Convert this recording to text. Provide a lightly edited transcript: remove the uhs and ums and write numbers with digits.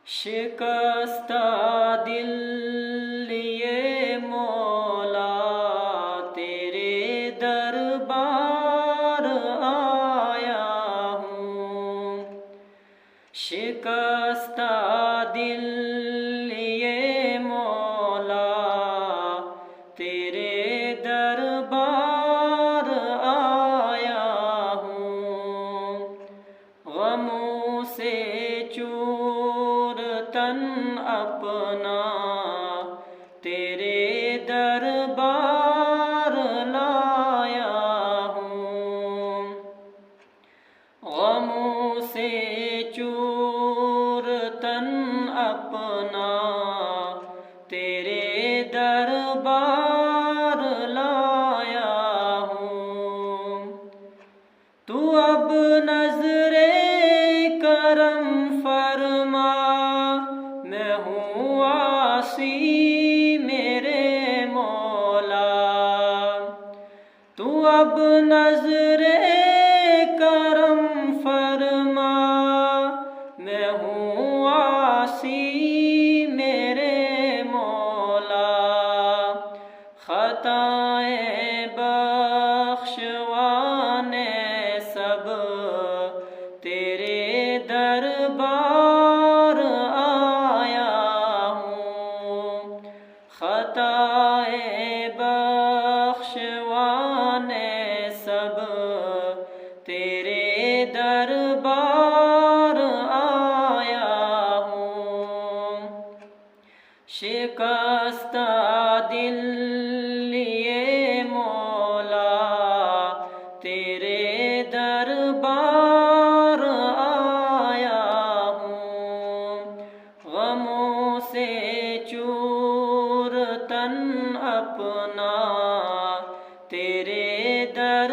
شکستہ دل لیے مولا تیرے دربار آیا ہوں، شکستہ دل لیے مولا تیرے دربار آیا ہوں، غموں سے چور تن اپنا تیرے دربار لایا ہوں، غموں سے چور تن اپنا تیرے دربار لایا ہوں، تو اب نظر کرم فرما، میں ہوں عاصی میرے مولا، تو اب نظر کرم فرما، میں ہوں عاصی میرے مولا، خطائیں بخشوانے سب تیرے دربار آیا ہوں، خطائیں بخشوانے سب تیرے دربار آیا ہوں، شکستہ دل لیے مولا تیرے دربار آیا ہوں، غموں سے چور تن اپنا تیرے در